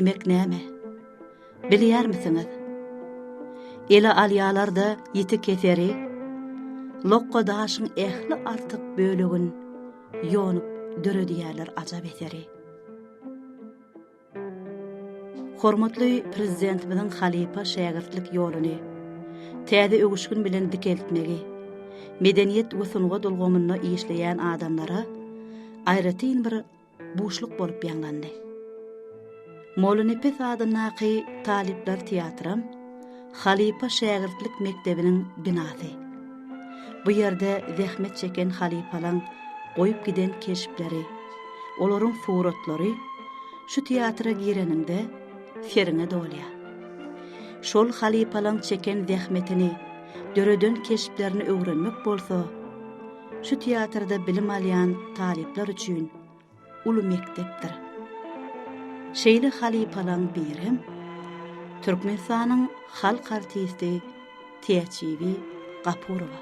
Emek näme? Bilýär misiniz? Ele alýalarda ýiti keseri, lokko daşyň ähli artyk bölegin ýonyp döredýärler ajab eseri. Hormatly prezidentimiziň halipa şägirtlik ýoluny täze ögüşgün bilen dikeltmegi, medeniýet we sunuga dolgamyna işleýän adamlara aýratyn bir boşluk bolup ýanlandy. Molunepes adynaky talipler teatram Halipa şägirtlik mektebiniň binasy. Bu ýerde zähmet çeken halipalaň goýup giden keşipleri, olaryň suratlary şu teatra gireninde seriňe dolýar. Şol halipalaň çeken zähmetini, döreden keşiplerini öwrenmek bolsa, şu teatrda bilim alýan talipler üçin uly mektepdir. Şeýle halipalaň birim Türkmenistanyň halk artisti Täçbibi Gapurowa.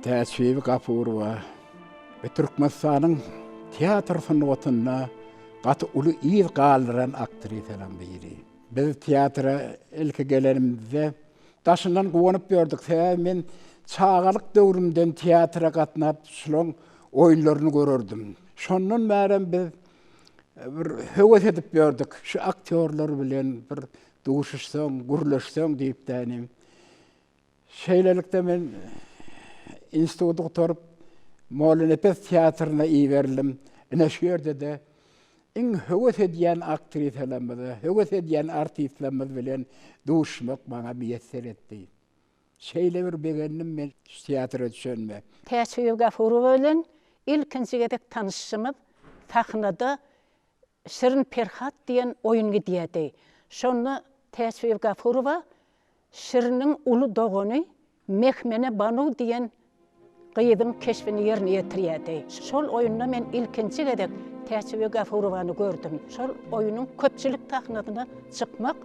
Täçbibi Gapurowa Türkmenistanyň teatr sanatyna gaty uly ýyl galdyran aktrisalardan biri. Biz teatra ilki gelenimizde daşyndan gowanyp gördük. Men çağalyk döwrümden teatra gatnap şolaň oýunlaryny görürdüm. Şondan bäri biz bir höwes edip gördük. Şu aktyorlar bilen bir duşuşsaň, gurlaşsaň diýip tänim. Şeýlelikde men institutda oturup Molunepes teatrına iýerlim. Ine şu ýerde de iň höwes edýän aktrisalarymyz, höwes edýän artistlerimiz bilen duşmak maňa müýesser etdi. Şeýle bir begendim men teatra düşenme. Täçbibi Gapurowa bilen ilkinji gedek tanışymyz sahnada Şirin Perhat diýen oýun gidýärdi. Şonu Täçbibi Gapurowa Şiriniň uly dogany Mehmene Banu diýen gyýdyň keşfini ýerine ýetirýärdi. Şol oýunda men ilkinji gedek Täçbibi Gapurowany gördüm. Şol oýunyň köpçülik tahnadyna çykmak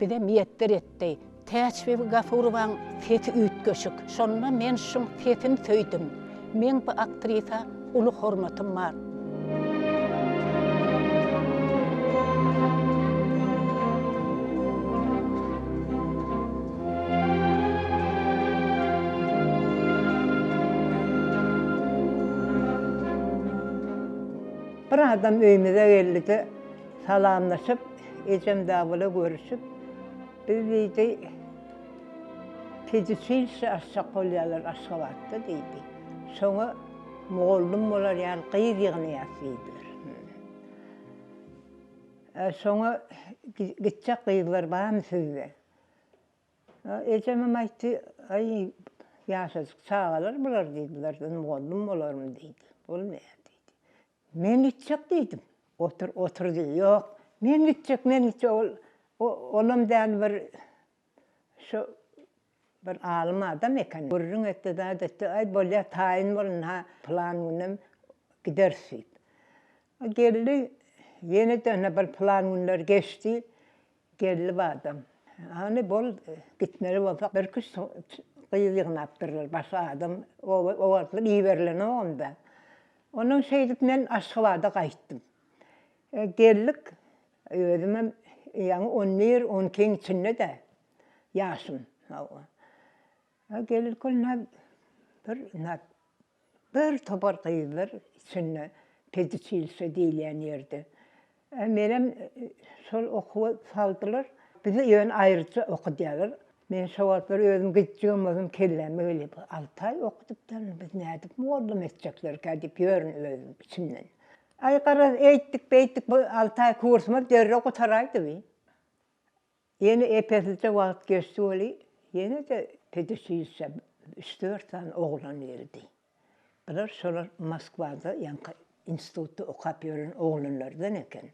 bize miýetler etdi. Täçbibi Gapurowaň feti üýtgeşik. Şonda men şu fetini söýdüm. Men bu aktrisa uly hormatym bar. Bir adam öýümize geldi, salamlaşyp, ejem dagala görüşüp, biz diýdi, "Pedicilse aşak bolýarlar, aşgabatda" diýdi. Şoňa moğollum bolar ýaly gyýy ýygnaýasydyr. Şoňa gitjek gyýylar barmy sizde? Ejemem aýtdy, "Ay, ýaşasyk çağalar bular" diýdiler, "Moğollum bolarmy" diýdi. Bolmaýar. Men gitjek diýdim. Otur diýdi. Ýok, men gitjek. Olam däl bir alim adam eken. Görüň etdi da detdi, "Ay bolýar taýyn bolun ha, plan günem gidersiň." Geldi, ýene de bir plan günler geçdi. Geldi bu adam. Hani bol gitmeli bolsa bir kış gyýy ýygnapdyrlar. Başga adam o wagtlar iýberlen onda. Onun şeydik men Aşgabatda gaýtdym. Geldik, özüme ýaňy 11-12 içinde de ýaşym. Geldik bir topar gyýylar içinde pedicilse diýilen ýerde. Menem şol okuwa saldylar. Bizi ýön aýryça okudýarlar. Men şowatlar özüm gitjegim özüm kellem öyle 6 ay okudypdan biz nädip mollum etjekler kadip ýörün özüm içimden. Ay gara eýtdik bu 6 ay kursuma derre okutaraydy bi. Ýene epesliçe wagt geçdi oli. Ýene de pedişilse 3-4 tane oglan berdi. Bular şolar Moskwada ýanky institutda okap ýören oglanlardan eken.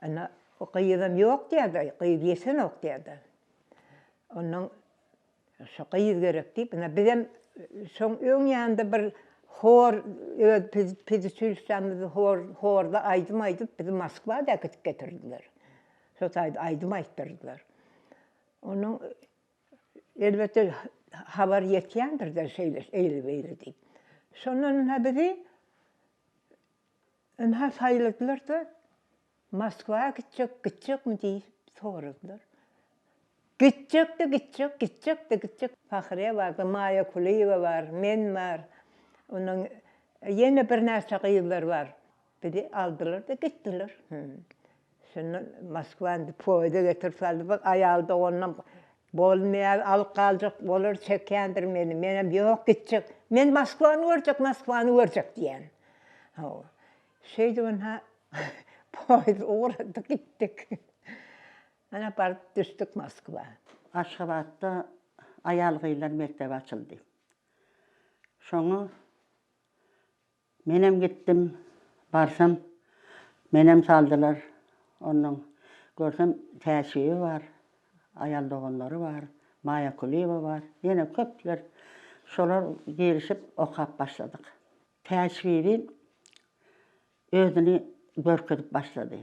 Ana o gyýdam ýok diýdi, gyýy ýesen ok diýdi. Ondan Şaqayız gerek deyip, bizim son ön yanında bir hor, pedisülsemizi horda aydım bizi Moskva'da getirdiler. Sotaydı aydım ayttırdılar. Onun elbette haber yetkendir de şeyler, eğri deyip. Sonra bizi sayıldılar da Moskva'ya gidecek mi diye sordular. Gidecek. Fahriye vardı, Maya Kuliyeva var, men var. Onun yeni bir narsa kıyılar var. Bizi aldılar da gittiler. Sonra Moskva'nın poyda getirdiler, bak ayalda ondan bolmaya alıp kalacak, olur çekendir beni. Benim yok gidecek. Men Moskva'nı görecek diyen. Şeydi ona poyda uğradı gittik. Ana barıp düştük Moskva. Aşgabatda ayalgıylar mektebi açıldı. Şonu menem gittim, barsam menem saldılar. Onun görsem Täçbibi var, ayal doğanları var, Maya Kuliyeva var, yine köpler. Şolar girişip okap başladık. Täçbibi özünü görkedip başladı.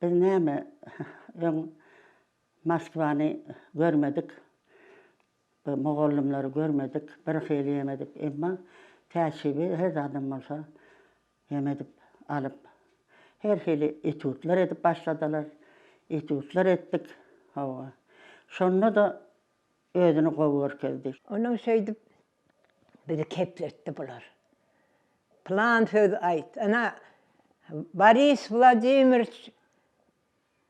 Biz näme Moskva'nı görmedik, Moğollumları görmedik, bir hili yemedik. Ama Täçbibi her adam olsa yemedik, alıp her hili etütler edip başladılar. Etütler ettik. Sonra da özünü kovuyor keldi. Onun şeydi, bizi kepletti bular. Plan söz ait. Ana Boris Vladimirovich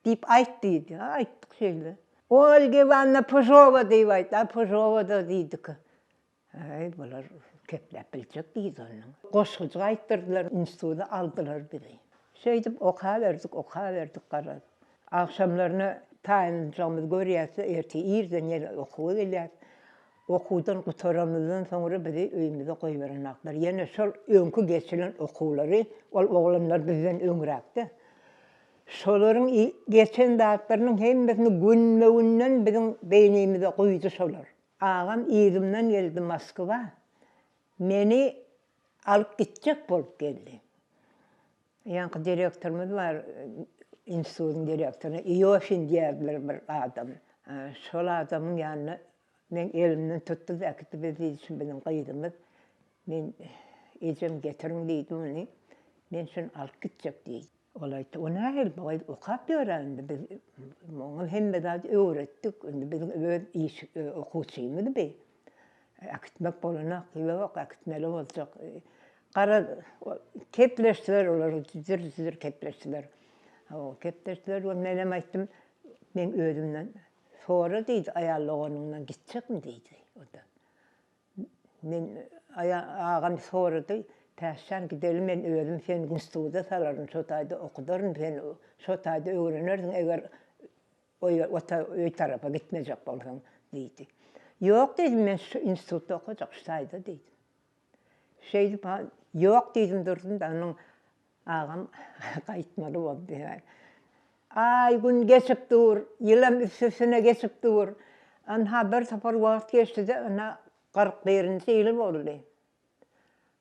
deyip ayttıydı. Ayttık şeyle. Olga Ivanovna Pujova deyip ayttı. Pujova da deydi ki. Bular keplep bilecek deydi onun. Koşkucu ayttırdılar, instituda aldılar bizi. Şeydi oka verdik karar. Akşamlarına tayinacağımız görüyorsa erteği irden yere okuğa gelir. Okudan kurtaramızdan sonra bizi öyümüze koyuverenaklar. Yine şol önkü geçilen okuları, oğlanlar bizden öngürekti. Şoların geçen dağıtlarının hemesini günmewünden bizim beynimize koydu şolar. Ağam İzim'den geldi Moskva. Meni alıp gidecek bolup geldi. Yankı direktörümüz var, institutun direktörü. Yoşin derdiler bir adam. Şol adamın yanına men elimden tuttu da akıttı bizi için bizim kıydımız. Men ecem getirin deydi onu. Men şunu alıp gidecek deydi. Olaydı. Ona her boy okap öğrendi. Biz onu hem de öğrettik. Bizim iş okuyucuydu be. Akıtmak bolana yok akıtmalı olacak. Kara kepleştiler onlar zır kepleştiler. O kepleştiler o menem aytdım. Men özümden sonra deydi ayarlığından gidecek mi deydi o da. Men ağam sonra deydi. Täşen gidelim men özüm sen institutda salarım şotayda okudarım sen şotayda öğrenirsin eğer o tarafa gitmeyecek bolsan deydi. Yok dedim men şu institutda okuyacak şotayda deydi. Şeydi yok dedim durdum da onun ağam kayıtmalı oldu. Ay gün geçip dur, yılam üstüne geçip dur. Anha bir sefer vakit geçti de ana 41. yılı oldu.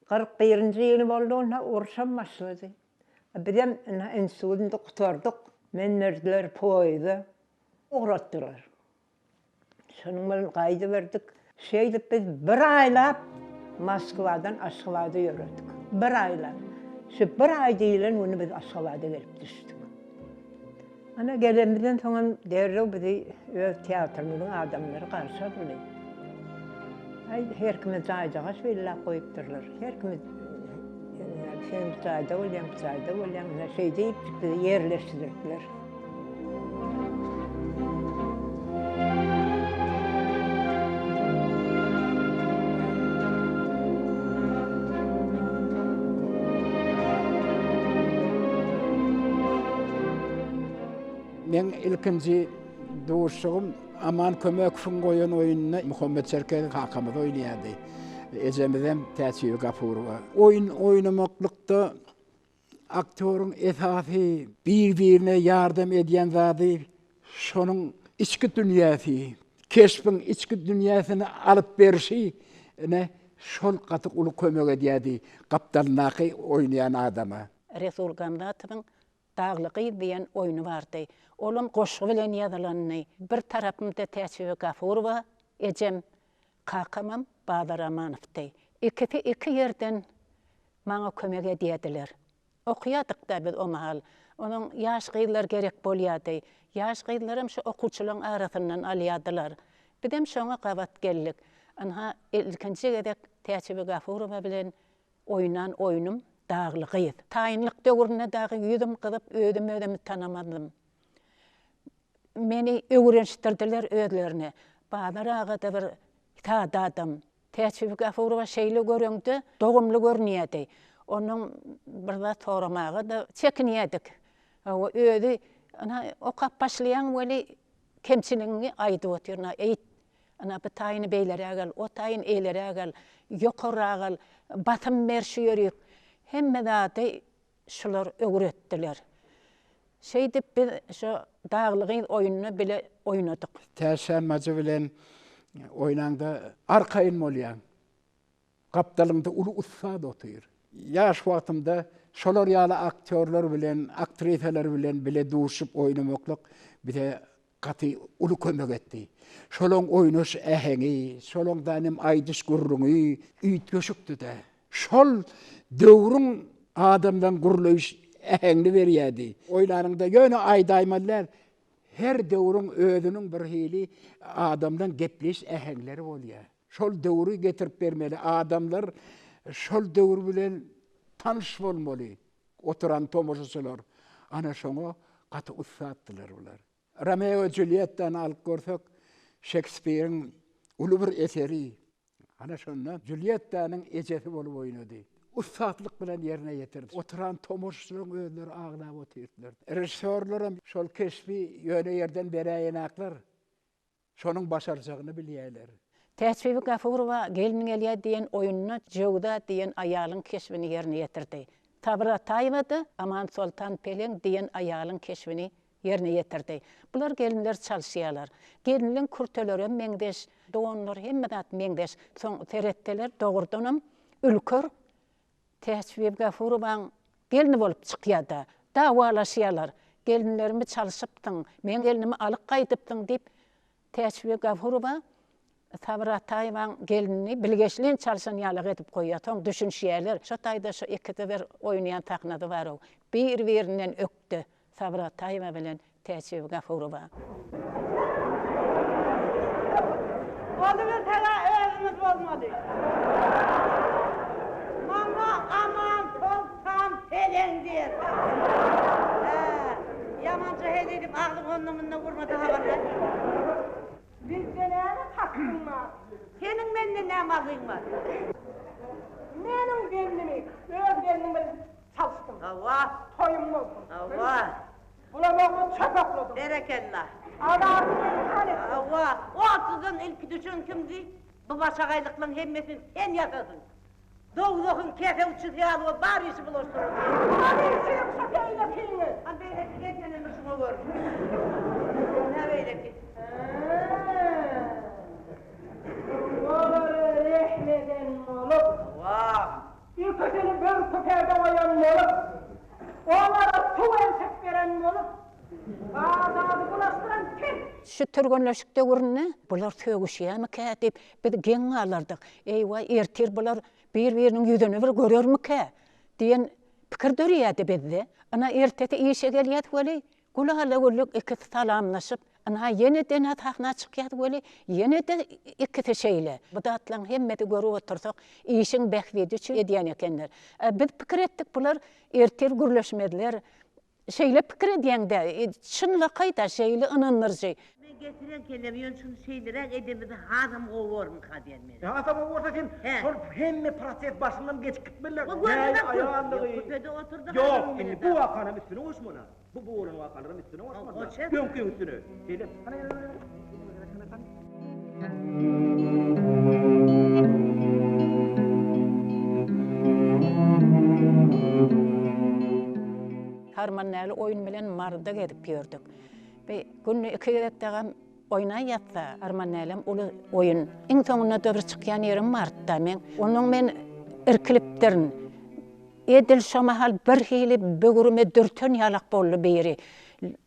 41. yılı oldu ona uğraşam başladı. Bizim enstitüsünde kurtardık. Menlerdiler poydu. Uğrattılar. Şunun kaydı verdik. Şeydi biz bir aylap Moskva'dan Aşgabat'a yürüdük. Bir aylap. Şu bir ay değilen onu biz Aşgabat'a gelip düştük. Ana gelemizden sonra derrew bizi tiyatromuzun adamları karşıladılar. Her kimi caycağaş villa koyupdurlar. Her kimi sen cayda olayım, şey deyip bizi yerleştirdiler. Men ilkinci doğuşum aman kömek şun koyun oyununu Muhammed Serkel hakamız oynayadı. Ecemizden Täçbibi Gapurowa. Oyun oynamaklıkta aktörün esası birbirine yardım eden zatı şonun içki dünyası, keşfin içki dünyasını alıp berişi ne şol katı ulu kömek ediydi kaptanlaqı oynayan adama. Resul Gamdatov'un Dağlıqı diyen oyunu vardı. Olum qoşqı bilen yadılanını. Bir tarafımda Täçbibi Gapurowa, ecem Kakamam Badar Amanov'dı. İki yerden bana kömek ediyediler. Okuyadık da biz o mahal. Onun yaş gıylar gerek bolyadı. Yaş gıylarım şu okuçulun arasından alyadılar. Bidem şoňa qabat geldik. Anha ilkinci gedek Täçbibi Gapurowa bilen oynan oyunum Dağlıqıydı. Taýynlyk döwrüne dagy ýüzüm gyzyp ödüm tanamadım. Meni öwrenşdirdiler özlerine. Badar ağa da bir tada adam. Täçbibi Gapurowa şeýle görüňdi, dogumly görnýärdi. Onun birde soramagy da çekinýärdik. O özü ana okap başlayan weli kemçiliğini aýdyp oturna. Ana bu taýyny beýlere gal, o taýyn eýlere gal, ýokara gal, batym merşiýerik. Hemme zady şular öwretdiler. Şeýdip biz şu Dağlygy oyununy bile oynadyk. Täşenmacı bilen oynanda arkaýyn bolýan. Kaptalymda ulu ussat otyr. Yaş wagtymda şolar ýaly aktörler bilen, aktrisalar bilen bile duşup oynamaklyk bile gaty ulu kömek etdi. Şolaň oynaş äheňi, şolaň danym aýdyş gurruňy üýtgeşikdi-de. Şol döwrüň adamdan gurulaýyş äheňni berýärdi. Oýlarynda ýöne aýdaýmalar her döwrüň özüniň bir hili adamdan gepleş äheňleri bolýar. Şol döwrü getirip bermeli adamlar şol döwür bilen tanış bolmaly. Oturan tomoşaçylar ana şoňa gaty ussatdylar bular. Romeo Juliet'ten alyp görsek Shakespeare'in ulu bir eseri. Ana şondan Juliet'tanyň ejesi bolup oýnady. Ussatlyk bilen ýerine ýetirdi. Oturan tomoşaçylaryň özleri aglap oturdylar. Rejissörlerim şol keşfi ýöne ýerden beräýänaklar şonuň başarjagyny bilýärler. Täçbibi Gapurowa gelin gelýär diýen oyununy Jowda diýen aýalyň keşfini ýerine ýetirdi. Taýwady, Aman Sultan Peleň diýen aýalyň keşfini ýerine ýetirdi. Bular gelinler çalşýarlar. Gelinliň kurteleri meňdeş, doganlar hemme zat meňdeş. Soň teretdeler dogurdanam ülkür Täçbibi Gapurowaň gelini bolup çykýarda. Dawalaşýarlar. Gelinlerimi çalşypdyň, men gelinimi alyp gaýdypdyň diýip Täçbibi Gapurowa Taýwan gelinini bilgeçliğin çalışan ýalyk edip goýýar. Soň düşünşýärler. Şo taýda şu ikide bir oýnaýan taknady bar o. Bir-birinden öpdi Taýwan bilen Täçbibi Gapurowa. Oğlumuz hala özümüz olmadı. Mama aman Sultan Peleňdir. Yamanca hediyip ağlım onunla vurmadı haberler. Bizde näme hakkın var? Senin menden näme hakkın var? Menin gelinimi, öz gelinimi çalıştım. Allah! Toyum olsun. Allah! Bulamağımı çöp akladım. Berekellah. Adamın hani? Allah! O atsızın ilk düşün kimdi? Bu başakaylıkların hemmesin sen yasasın. Doğduğun kefe uçuyalı o bari işi bulaştırır. Bari işi yoksa beyle kini. Ha beyle ki geçenin ışını gör. Ne beyle ki? Oğları rehmeden olup, ülkesini bir köperden oyan olup, onlara su ensek veren olup, azadı bulaştıran kim? Şu törgönleşikde görünne, bular sögüşýärmi-kä diýip biz geň alardyk. Eýwa ertir bular bir-biriniň ýüzüni bir görýärmi-kä diýen pikir dörýärdi bizde. Ana ertete işe gelýär weli, gulahala gulluk iki salamlaşyp, ana ýene-de natahna çykýar weli, ýene-de iki şeýle. Bu datlaryň hemmeti görüp otursak, işiň behbedi üçin edýän ekenler. Biz pikir etdik bular ertir gürleşmediler. Şeýle pikir edýäňde, çynla gaýda şeýle ynanyrjy. Ben getiren kelime ýön şunu şeýlere edemidi adam gowormy kadýan men. Adam goworsa sen şol hemme proses başyndan geçip gitmeler. O görmedi. Köpede oturduk. Yok, indi bu wakanın üstüne oşmana. Bu boğulan wakanın üstüne oşmana. Gönkün üstüne. Dedim. Harmannaly oyun bilen marda gedip ýördük. Ve günni iki gedekdägem oynay yatsa, armanelem ulu oyun. İň soňuna döbür çykýan ýerim barda men. Onuň men irkilipdirin. Edil şamahal bir hili bögürüme dürtön ýalak boldy beri.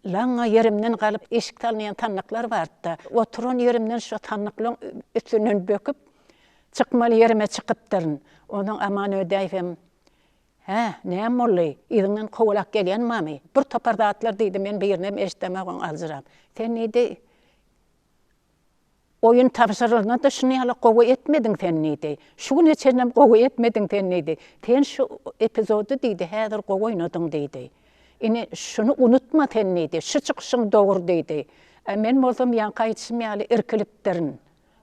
Laňa yerimden galyp eşik talnayan tannyklar barda. Oturan yerimden şu tannyklaryň üstünden böküp çykmaly yerime çykypdyrin. Onuň aman ödäýfem. Näme boldy? Ýygyňdan kowalak gelýän mamy. Bir topardatlar diýdi, men birine eşdemägän alzyram. Sen näde? Oyun tapşyrylgyna da şunu ýaly gowy etmediň sen näde? Şu neçenem gowy etmediň sen näde? Sen şu epizody diýdi, häzir gowy oynadyň diýdi. Ine şunu unutma sen näde? Şu çykyşyň dogry diýdi. Men bolsam ýanka ýetişim ýaly irkilipdirin.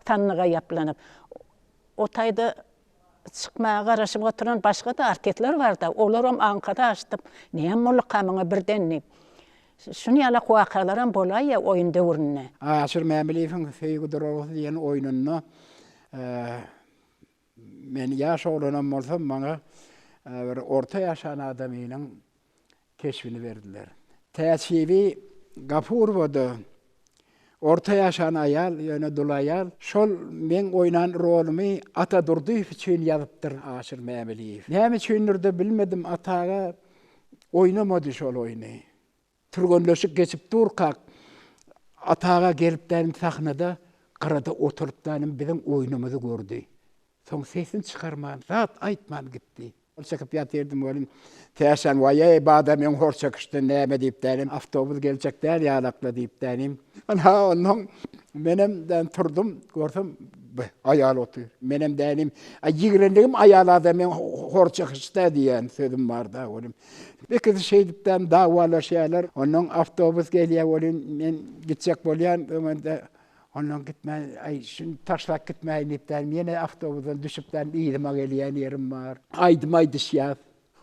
Tannyga ýaplanyp. O taýda çykmağa garaşyp oturan başga da artistler bar da. Olaram ankada açdyp, näme boly kamyňa birden. Şunu ýaly wakalar bolay ýa oyun döwrüne. Aşyr Mämeliýewiň Gapurowa diýen oýunyny men ýaş olanan bolsam maňa bir orta ýaşan adamynyň keşbini berdiler. Täçbibi Gapurowada orta ýaşan aýal, ýöne dulaýal, şol men oynan rolumy ata Durdyýew üçin ýazypdyr Aşyr Mämeliýew. Näme üçindir bilmedim, ataga oynamady şol oýny. Turgonlaşıp geçip durkak atağa gelipden sahnada qırada oturupdan bizim oyunumuzu gördü. Son sesini çıkarman, zat aytman gitti. Çakıp yatırdım oğlum. Teşan vaya bada men hor çakıştı näme diýip derim. Avtobus gelecekler ýalakla diýip derim. Ana onun menemden turdum, gördüm ayal otur. Menem derim, ýigrendigim ayalada men hor çakıştı diýen sözüm bar da oğlum. Bekez şeydipden dawalaşýarlar. Onun avtobus gelýär bolýan, men gitjek bolýan, onun gitme, şunu taşlak gitmeýin diýipler. Mene avtobusdan düşüpden ýylyma gelýän ýerim bar. Aýdym-aýdyşýar.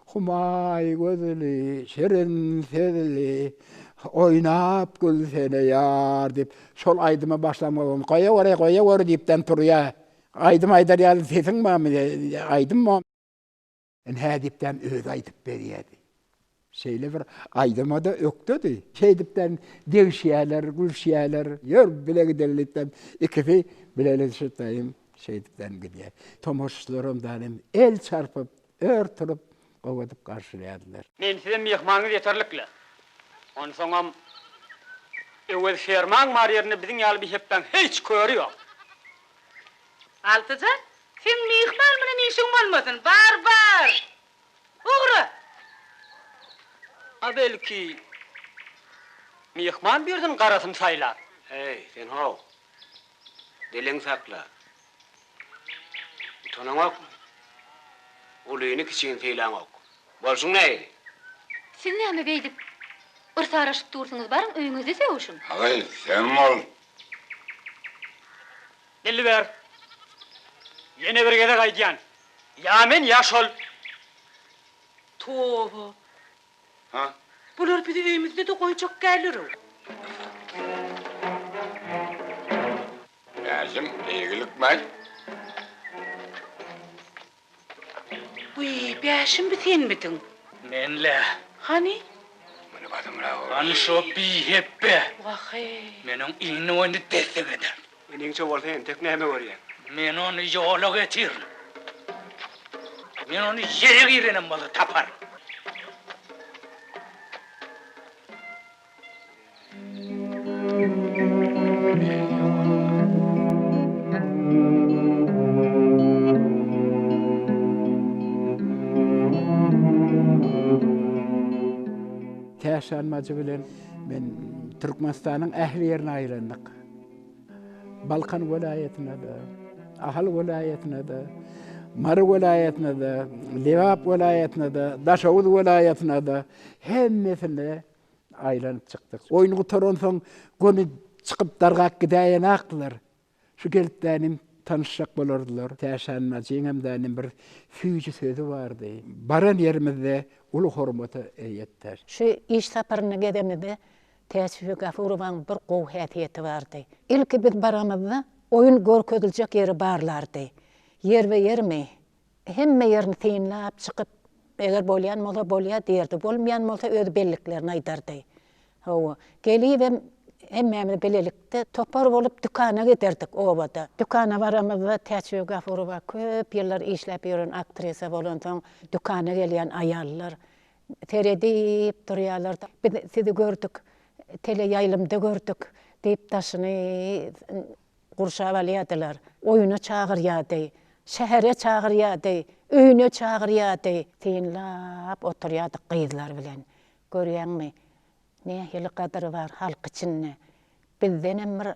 Humay gözli, şerin sözli, oynap gülsene ýar diýip, şol aýdyma başlamagam. Goýa gora diýipden turýar. Aýdym aýdar ýaly sesiň bämi? Aýdymmy? Hä diýipden öz aýdyp berýärdi. Şeyle bir aydıma da öktüdü. Şeydipten devşiyeler, gülşiyeler, yor bile giderlikten ikisi bilelişitayım şeydipten gidiyor. Tomoşlarımdan el çarpıp, örtürüp, kovadıp karşılayadılar. Men size mihmanınız yeterlikle. Onu sonra evvel şerman var yerine bizim yalı bir hepten hiç görüyor. Altıcan, sen mihman mı ne işin olmasın? Var. Uğra. Belki mihman birden karasın saylar. Hey, sen ho. Delen sakla. Tonamak. Uluyunu kiçiğin saylamak. Bolsun neydi? Siz näme beýdip ırsaraşyp dursunuz barın öýüňizde sevuşun. Hay, sen ol. Deli ver. Yine bir gede gaýdýan. Ya men ya şol. Toba. Ha? Bular bizi öýümizde de goýjak gelir. Lazım, ilgilik mal. Uy, bäşim bi sen mitin? Menle. Hani? Bunu badımla ol. An şo bi heppe. Wahy. Menin iňni onu desek eder. Menin ço bolsa tek näme görýän? Men onu ýola getir. Men onu ýere girenem bola tapar. Täşanmacı bilen men Türkmenistanyň ähli ýerine aýlandyk. Balkan welaýetine de, Ahal welaýetine de, Mar welaýetine de, Lewap welaýetine de, Daşawuz welaýetine de hemmesine aýlanyp çykdyk. Oýny gutaran soň göni çykyp dargak gidäýän aklar. Şu gelipdenim tanışak bolardylar. Täşanmacyň hemdenim bir süýji sözü bardy. Baran ýerimizde ulu hormaty eýetler. Şu iş saparyna gedemide Täçbibi Gapurowaň bir gowy häsiýeti bardy. Ilki biz baramyzda oyun görkezüljek ýeri barlardy. Yer we yermi hemme ýerini teýinläp çykyp eger bolýan bolsa bolýa diýerdi. Bolmaýan bolsa öz belliklerini aýdardy. Hawa gelýär Hemmemiz belelikde topar bolup dükana giderdik obada. Dükana baramızda Täçbibi Gapurowa köp yıllar işläp ýören aktrisa bolan soň dükana gelýän ayallar teredip durýarlar. Biz sizi gördük, tele ýaýlymda gördük diýip taşyny gurşap alýardylar. Oýuna çagyrýardy, şähere çagyrýardy, öýüne çagyrýardy. Tinlap oturýardyk gyzlar bilen. Görýärmi? Ne hili kadar var halk içinde. Bizden emir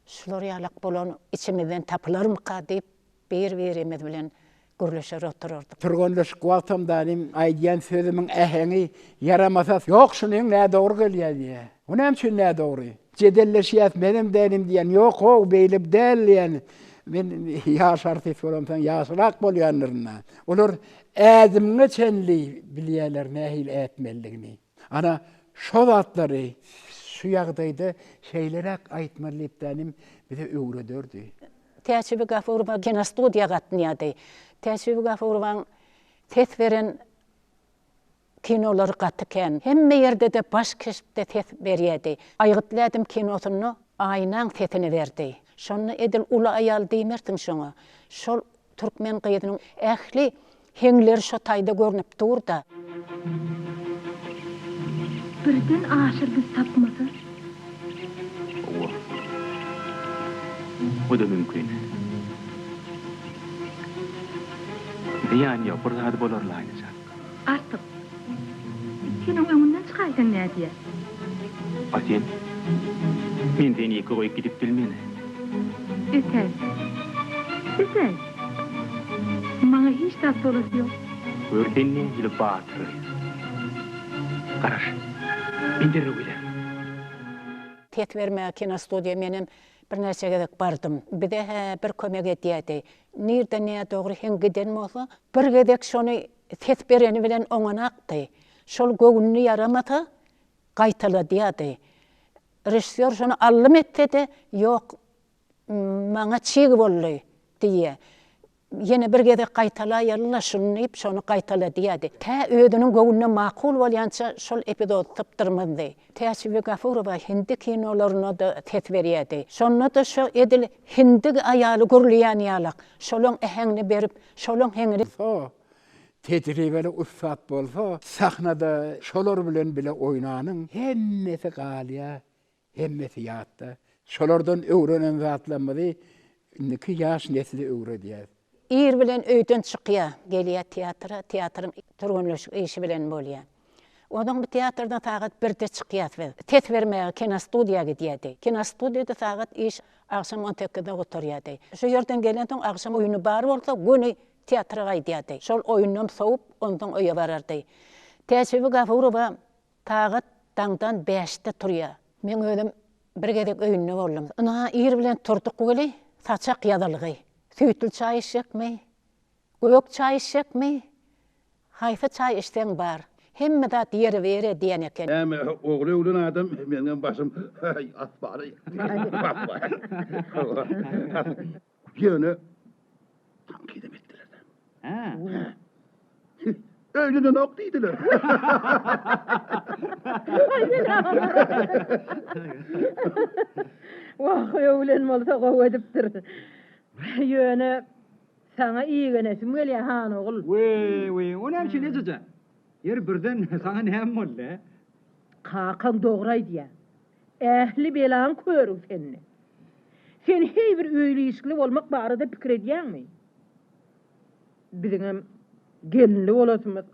şular yalak bolan içimizden tapılar mı deyip bir-birimiz bilen gürleşer otururduk. Turgonlaşık wagtymdanym aýdýan sözümiň äheňi yaramasa ýok şunyň näde dogry gelýär diýe. O näme üçin näde dogry? Jedelleşýär menim denim diýen ýok o beýlip del diýen. Men ýaş artist bolamsan ýaşrak bolýanlaryna. Olar ädimňe çenli bilýärler nähil ätmelligini. Ana şo zatları şu ýagdaýda şeýlerek aýtmalypdanym bize öwredördi. Täçbibi Gapurowa kino studiýa gatnýardy. Täçbibi Gapurowaň ses beren kinolary gatken. Hemme ýerde de baş keşipde ses berýärdi. Aýgytladım kinosyny aýnaň sesini berdi. Şonu edil ula aýal diýmerdiň şoňa. Şol türkmen gyýdynyň ähli heňleri şo taýda görnüp durda. Birden aşırgız tapmasa? O da mümkün. Yani yok, burada hadi bolarla aynıca. Artık. Senin öňünden çykaýsan nädiýe? Aten, menden iki goýup gidip bilmeni. Öten. Öten. Maňa hiç tat dolasy ýok. Örtenni ýyly batyr. Garaş. Bindirip öýler. Tet vermäge kino studiýa menem bir näçe gezek bardym. Bir de bir kömek edýärdi. Nirde näme dogry hengiden bolsa, bir gezek şonu ses bereni bilen oňana akdy. Şol göwünni yaramata gaýtala diýärdi. Rejissor şonu allym etdi, ýok maňa çygy boldy diýe. Yine bir gezek gaýtala ýalla şunu ip şonu gaýtala diýärdi. Tä öýdüniň göwünne makul bolýança şol epizod tapdyrmady. Täçbibi Gapurowa hindi kinolaryna da ses berýärdi. Şonda da şo edil hindi aýaly gürleýän ýalak. Şolaň äheňini berip, şolaň heňini Tedribeli ussat bolsa, sahnada şolar bilen bile oynanyň hemmesi galya, hemmesi ýatda. Şolardan öwrenen zatlanmady, indiki ýaş nesli öwredýär. Ir bilen öýden çykýar, gelýär teatra, teatrın turgunlaşyk işi bilen bolýar. Onuň bu teatrda tagat birde çykýar. Ses bermäge kino studiýa gidýärdi. Kino studiýada tagat iş akşam 12-de oturýardy. Şu ýerden gelen soň akşam oýuny bar bolsa, güni teatra gaýdýardy. Şol oýundan soňup, ondan öýe barardy. Täçbibi Gapurowa tagat taňdan 5-de turýar. Men özüm bir gezek öýünde boldum. Ana ir bilen turduk geli, saçak ýadalygy. Süýtül çay içekmi? Gök çay içekmi? Hayfa çay içsen bar. Hemme dat ýeri bere diýen eken. Ogly öwlen adam menden başym atbary. Ýöne tankide etdiler. Ha. Öýlüden ok diýdiler. Wah, öwlen bolsa gowy edipdir. Ýöne sana iyi gönesi möle han oğul. We, o näme şeýle jaja? Yer birden sana näme boldy? Kakan dogray diye. Ähli belan körüp seni. Sen hey bir öýlişikli bolmak barada pikir edýärmi? Biziň gelinli bolasymyz,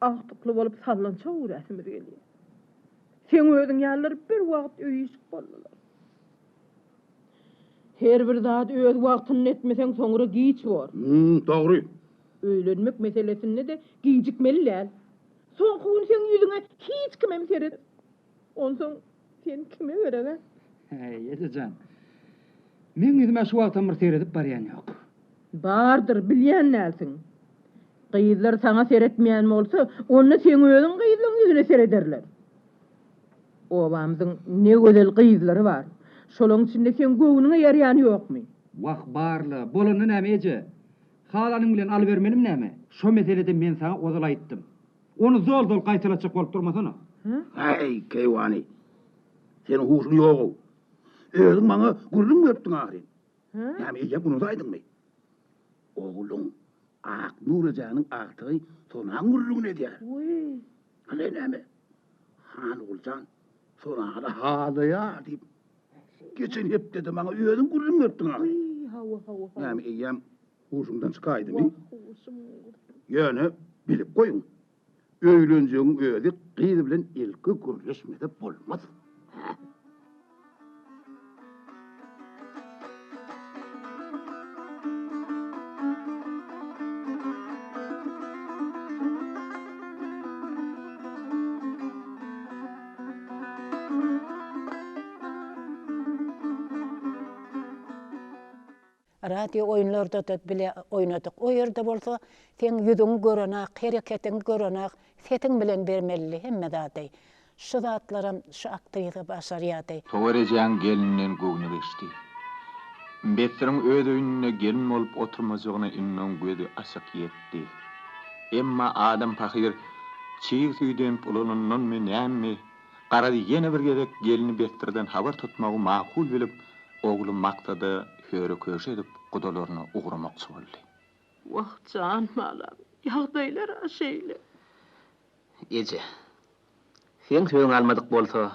ahtykly bolup sallança uğraşymyz gelýär. Sen özüň ýalyr bir wagt öýüşik boldylar. Her bir zat öz wagtyny etmeseň soňra giç bor. Dogry. Öýlenmek meselesinde de gijikmeliler. Soňky sen ýüzüňe hiç kimem sered. Onsoň sen kime berebe? Hey, Ezecan. Men ýüzüme şu wagtdan bir seredip barýan ýok. Bardyr, bilýän näsin. Gyzlar sana seretmeýän bolsa, onu sen özüň gyzlaryň ýüzüne serederler. Obamyzyň ne gözel gyzlary bar. Şolaň içinde sen göwüniňe ýarýany ýokmy? Wag barly, bolany näme eje? Halanyň bilen aly bermenim näme? Şo meselede men sana ozal aýtdym. Onu zol gaýtylacak bolup durmasana. Hey, keýwany. Senin huşun yok. Özün bana gurrun verptin ağrın. Yani iyem bunu da aydın mı? Oğlum, ak Nurcan'ın aktığı sonra gurrun ne diyor? Hani ne mi? Han olcan, sonra hala halıya deyip. Geçen hep dedi bana özün gurrun verptin ağrın. Yani iyem huşundan çıkaydı mı? Yani bilip koyun. Öğlenceğin özü kıydı bilen ilki gurreşmede olmaz. Radio oyunlarda da bile oynadık. O yerde bolsa sen yüzüňi görenak, hareketini görenak, setin bilen bermeli hemme daday. Şu zatlaram şu aktriýa başarýady. Towarejan gelinen göwnü geçti. Betiriň öz öýünde gelin bolup oturmajagyna innen gözi aşyk ýetdi. Emma adam pahyr çiğ süýden pulanyndan men näme? Garady ýene bir gezek gelini Betirden habar tutmagy makul bilip, oglum maktady, höre köşe edip gudalaryny ugramakçy boldy. Wah can malam, ýagdaýlar aşeýle. Ece. Sen söýüň almadyk bolsa,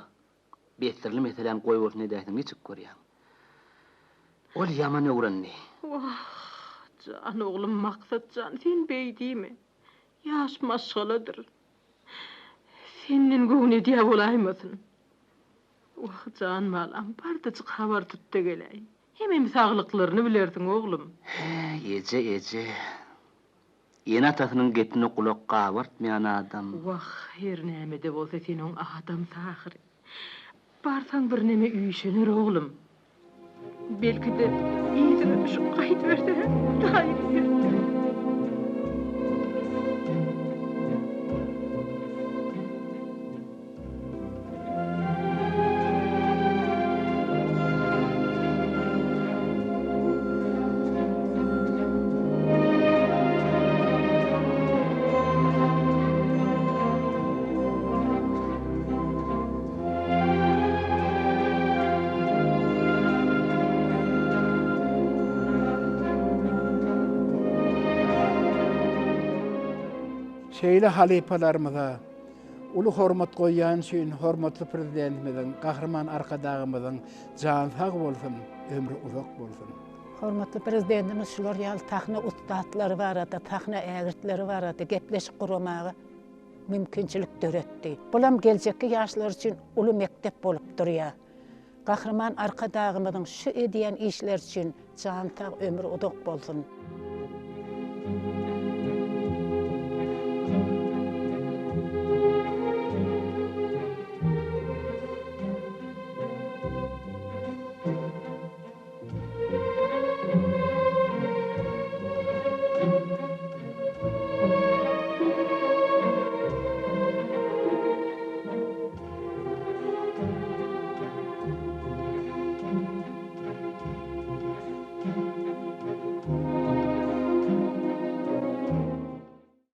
Betirli meselen goýup ne diýdiň hiç görýär. Ol ýaman öwrenni. Wah can oglum maksat can, sen beýdimi? Ýaş maşgaladyr. Senin göwne diýe bolaýmasyn. Wah can malam, bardaçyk habar tutda gelýär. Hemem saglyklaryny bilerdiň oglum. Ece. Ýene atasynyň gepini kulak gabartmaýan adam. Wah, her näme de bolsa seniň adam tahyr. Barsaň bir näme üýşenir oglum. Belki de ýygyny şu gaýt berdi. Şeýle halipalarymyza ulu hormat goýan üçin hormatly prezidentimizin, gahrman arkadagymyzyň jan sag bolsun, ömrü uzak bolsun. Hormatly prezidentimiz şular ýaly tahna ustatlary barada, tahna ägirtleri barada gepleşip guramagy mümkinçilik döretdi. Bulam geljekki ýaşlar üçin uly mektep bolup durýar. Gahrman arkadagymyzyň şu edýän işler üçin jan sag ömrü uzak bolsun.